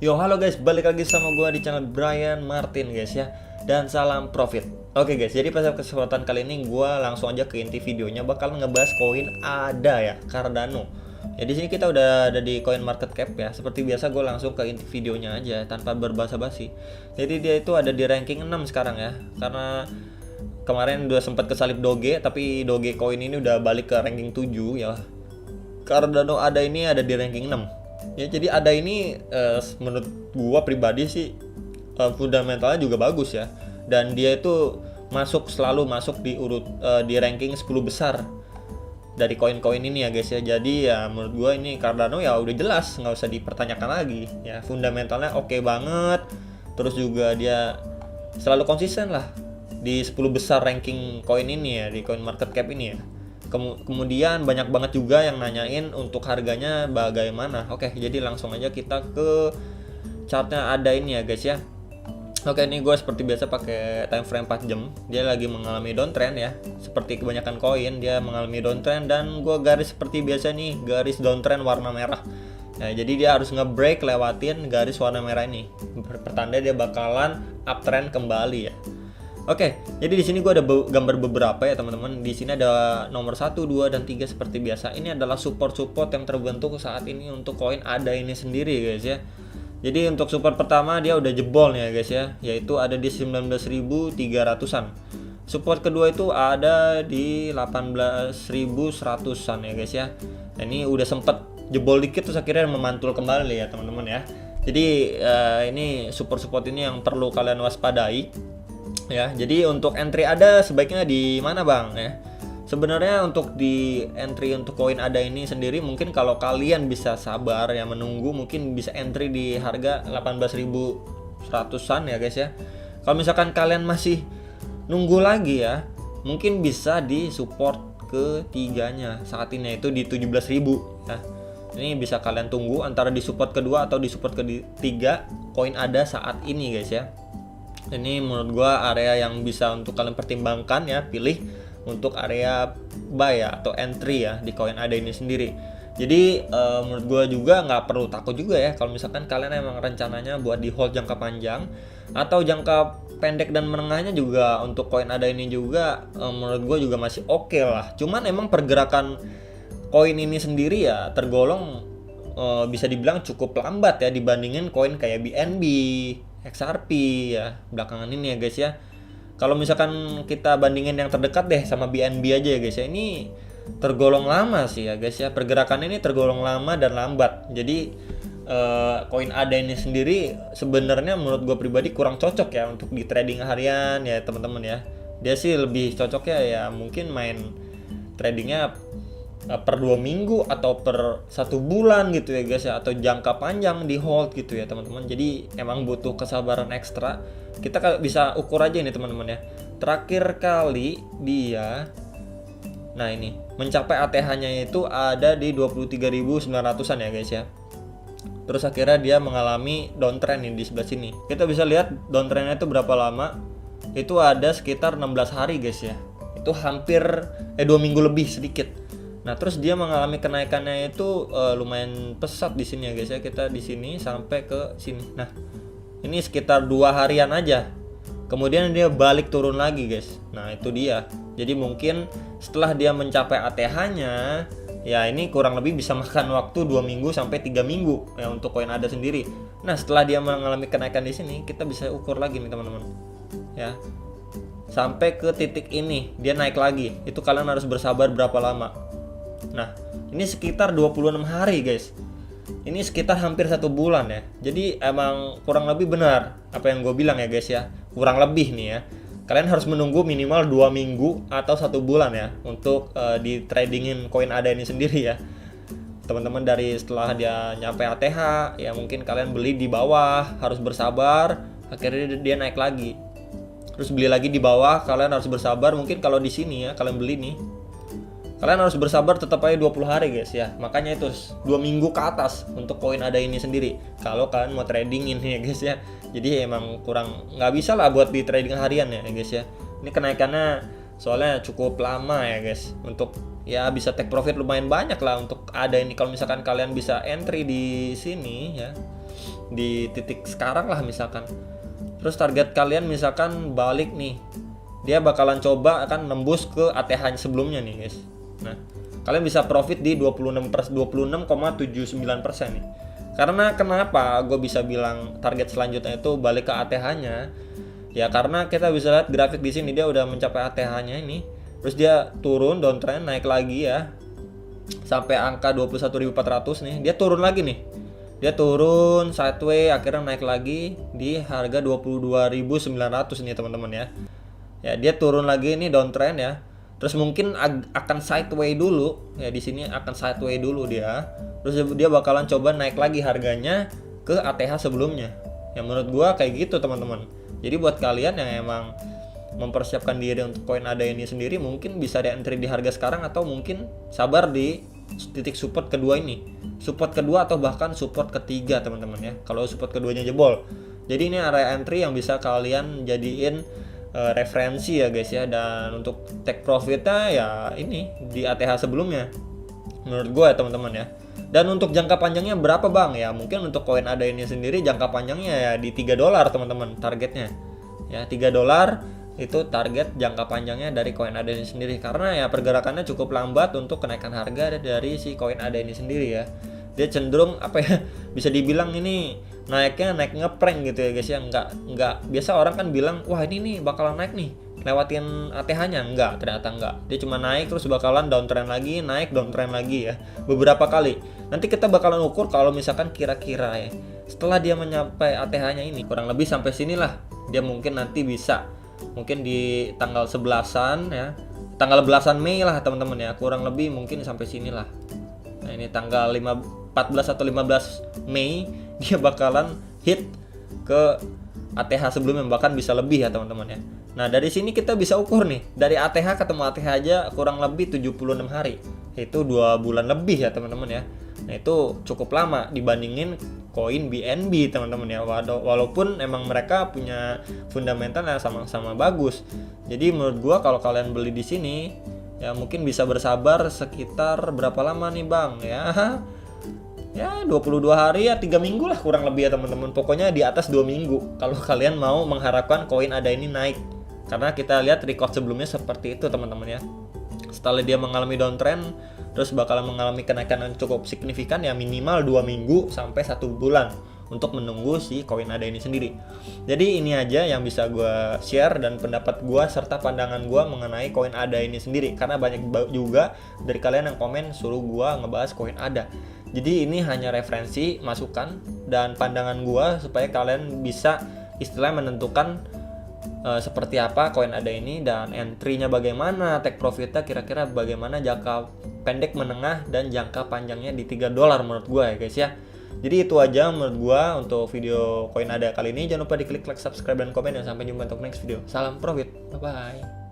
Yo, halo guys, balik lagi sama gue di channel Brian Martin guys ya. Dan salam profit. Oke guys, jadi pada kesempatan kali ini gue langsung aja ke inti videonya, bakal ngebahas koin ADA ya, Cardano. Ya di sini kita udah ada di coin market cap ya. Seperti biasa gue langsung ke inti videonya aja tanpa berbasa-basi. Jadi dia itu ada di ranking 6 sekarang ya. Karena kemarin udah sempat kesalip Doge, tapi Doge coin ini udah balik ke ranking 7 ya. Cardano ADA ini ada di ranking 6. Ya jadi ADA ini menurut gua pribadi sih fundamentalnya juga bagus ya. Dan dia itu selalu masuk di di ranking 10 besar dari koin-koin ini ya guys ya. Jadi ya menurut gua ini Cardano ya udah jelas, nggak usah dipertanyakan lagi ya. Fundamentalnya oke banget. Terus juga dia selalu konsisten lah di 10 besar ranking koin ini ya, di coin market cap ini ya. Kemudian banyak banget juga yang nanyain untuk harganya bagaimana. Oke, jadi langsung aja kita ke chartnya ADA ini ya guys ya. Oke, ini gue seperti biasa pakai time frame 4 jam. Dia lagi mengalami downtrend ya. Seperti kebanyakan koin, dia mengalami downtrend dan gue garis seperti biasa nih, garis downtrend warna merah. Nah, jadi dia harus nge-break lewatin garis warna merah ini. Pertanda dia bakalan uptrend kembali ya. Oke, jadi di sini gue ada gambar beberapa ya teman-teman. Di sini ada nomor 1, 2, dan 3 seperti biasa. Ini adalah support-support yang terbentuk saat ini untuk koin ADA ini sendiri guys ya. Jadi untuk support pertama dia udah jebol nih ya guys ya, yaitu ada di 19.300-an. Support kedua itu ada di 18.100-an ya guys ya. Nah, ini udah sempet jebol dikit terus akhirnya memantul kembali ya teman-teman ya. Jadi ini support-support ini yang perlu kalian waspadai. Ya, jadi untuk entry ada sebaiknya di mana bang ya? Sebenarnya untuk di entry untuk koin ADA ini sendiri mungkin kalau kalian bisa sabar ya menunggu, mungkin bisa entry di harga 18.100-an ya guys ya. Kalau misalkan kalian masih nunggu lagi ya, mungkin bisa di support ketiganya saat ini yaitu di 17.000 ya. Ini bisa kalian tunggu antara di support kedua atau di support ketiga koin ADA saat ini guys ya. Ini menurut gua area yang bisa untuk kalian pertimbangkan ya, pilih untuk area buy ya atau entry ya di koin ADA ini sendiri. Jadi menurut gua juga nggak perlu takut juga ya kalau misalkan kalian emang rencananya buat di hold jangka panjang atau jangka pendek dan menengahnya juga untuk koin ADA ini juga menurut gua juga masih oke lah. Cuman emang pergerakan koin ini sendiri ya tergolong bisa dibilang cukup lambat ya dibandingin koin kayak BNB, XRP ya belakangan ini ya guys ya. Kalau misalkan kita bandingin yang terdekat deh sama BNB aja ya guys ya, ini tergolong lama sih ya guys ya. Pergerakan ini tergolong lama dan lambat. Jadi koin ADA ini sendiri sebenarnya menurut gue pribadi kurang cocok ya untuk di trading harian ya teman-teman ya. Dia sih lebih cocoknya ya mungkin main tradingnya per 2 minggu atau per 1 bulan gitu ya guys ya, atau jangka panjang di hold gitu ya teman-teman. Jadi emang butuh kesabaran ekstra. Kita bisa ukur aja ini teman-teman ya. Terakhir kali dia ini mencapai ATH-nya itu ada di 23.900-an ya guys ya. Terus akhirnya dia mengalami downtrend nih di sebelah sini. Kita bisa lihat downtrendnya itu berapa lama. Itu ada sekitar 16 hari guys ya. Itu hampir 2 minggu lebih sedikit. Nah, terus dia mengalami kenaikannya itu lumayan pesat di sini ya guys ya. Kita di sini sampai ke sini. Nah, ini sekitar 2 harian aja. Kemudian dia balik turun lagi guys. Nah, itu dia. Jadi mungkin setelah dia mencapai ATH-nya, ya ini kurang lebih bisa makan waktu 2 minggu sampai 3 minggu ya untuk koin ADA sendiri. Nah, setelah dia mengalami kenaikan di sini, kita bisa ukur lagi nih teman-teman. Ya. Sampai ke titik ini, dia naik lagi. Itu kalian harus bersabar berapa lama? Nah, ini sekitar 26 hari guys. Ini sekitar hampir 1 bulan ya. Jadi emang kurang lebih benar apa yang gue bilang ya guys ya. Kurang lebih nih ya. Kalian harus menunggu minimal 2 minggu atau 1 bulan ya untuk di tradingin koin ADA ini sendiri ya. Teman-teman dari setelah dia nyampe ATH ya mungkin kalian beli di bawah, harus bersabar, akhirnya dia naik lagi. Terus beli lagi di bawah, kalian harus bersabar. Mungkin kalau di sini ya kalian beli nih, kalian harus bersabar tetap aja 20 hari guys ya. Makanya itu 2 minggu ke atas untuk koin ADA ini sendiri kalau kalian mau trading ini ya guys ya. Jadi emang kurang nggak bisa lah buat di trading harian ya guys ya. Ini kenaikannya soalnya cukup lama ya guys. Untuk ya bisa take profit lumayan banyak lah untuk ADA ini. Kalau misalkan kalian bisa entry di sini ya di titik sekarang lah misalkan. Terus target kalian misalkan balik nih, dia bakalan coba akan nembus ke ATH sebelumnya nih guys. Nah, kalian bisa profit di 26,79% nih. Karena kenapa gue bisa bilang target selanjutnya itu balik ke ATH-nya? Ya karena kita bisa lihat grafik di sini dia udah mencapai ATH-nya ini. Terus dia turun downtrend, naik lagi ya. Sampai angka 21.400 nih. Dia turun lagi nih. Dia turun sideways, akhirnya naik lagi di harga 22.900 nih teman-teman ya. Ya, dia turun lagi nih downtrend ya. Terus mungkin akan sideways dulu. Ya, di sini akan sideways dulu dia. Terus dia bakalan coba naik lagi harganya ke ATH sebelumnya. Ya menurut gua kayak gitu teman-teman. Jadi buat kalian yang emang mempersiapkan diri untuk koin ADA ini sendiri, mungkin bisa re-entry di harga sekarang atau mungkin sabar di titik support kedua ini. Support kedua atau bahkan support ketiga teman-teman ya. Kalau support keduanya jebol. Jadi ini area entry yang bisa kalian jadiin referensi ya guys ya, dan untuk take profitnya ya ini di ATH sebelumnya menurut gue ya teman-teman ya. Dan untuk jangka panjangnya berapa bang? Ya mungkin untuk koin ADA ini sendiri jangka panjangnya ya di $3 teman-teman targetnya ya. $3 itu target jangka panjangnya dari koin ADA ini sendiri, karena ya pergerakannya cukup lambat untuk kenaikan harga dari si koin ADA ini sendiri ya. Dia cenderung apa ya, bisa dibilang ini naiknya naik ngeprank gitu ya guys ya. Enggak biasa orang kan bilang wah ini nih bakalan naik nih lewatin ATH-nya, ternyata enggak. Dia cuma naik terus bakalan downtrend lagi, naik downtrend lagi ya beberapa kali. Nanti kita bakalan ukur kalau misalkan kira-kira ya setelah dia menyampai ATH-nya ini kurang lebih sampai sinilah, dia mungkin nanti bisa mungkin di tanggal 11-an ya, tanggal belasan Mei lah teman-teman ya, kurang lebih mungkin sampai sinilah. Nah ini tanggal 14 atau 15 Mei dia bakalan hit ke ATH sebelumnya, bahkan bisa lebih ya teman-teman ya. Nah dari sini kita bisa ukur nih, dari ATH ketemu ATH aja kurang lebih 76 hari, itu 2 bulan lebih ya teman-teman ya. Nah itu cukup lama dibandingin koin BNB teman-teman ya, walaupun emang mereka punya fundamental yang sama-sama bagus. Jadi menurut gua kalau kalian beli di sini ya mungkin bisa bersabar sekitar berapa lama nih bang ya 22 hari ya 3 minggu lah kurang lebih ya teman-teman. Pokoknya di atas 2 minggu kalau kalian mau mengharapkan koin ADA ini naik, karena kita lihat record sebelumnya seperti itu teman-teman ya. Setelah dia mengalami downtrend terus bakalan mengalami kenaikan yang cukup signifikan ya, minimal 2 minggu sampai 1 bulan untuk menunggu si koin ADA ini sendiri. Jadi ini aja yang bisa gue share dan pendapat gue serta pandangan gue mengenai koin ADA ini sendiri, karena banyak juga dari kalian yang komen suruh gue ngebahas koin ADA. Jadi ini hanya referensi, masukan dan pandangan gue supaya kalian bisa istilahnya menentukan seperti apa koin ADA ini dan entry-nya bagaimana, take profit-nya kira-kira bagaimana, jangka pendek, menengah dan jangka panjangnya di $3 menurut gue ya guys ya. Jadi itu aja menurut gue untuk video koin ADA kali ini. Jangan lupa diklik like, subscribe dan komen, dan sampai jumpa untuk next video. Salam profit, bye bye.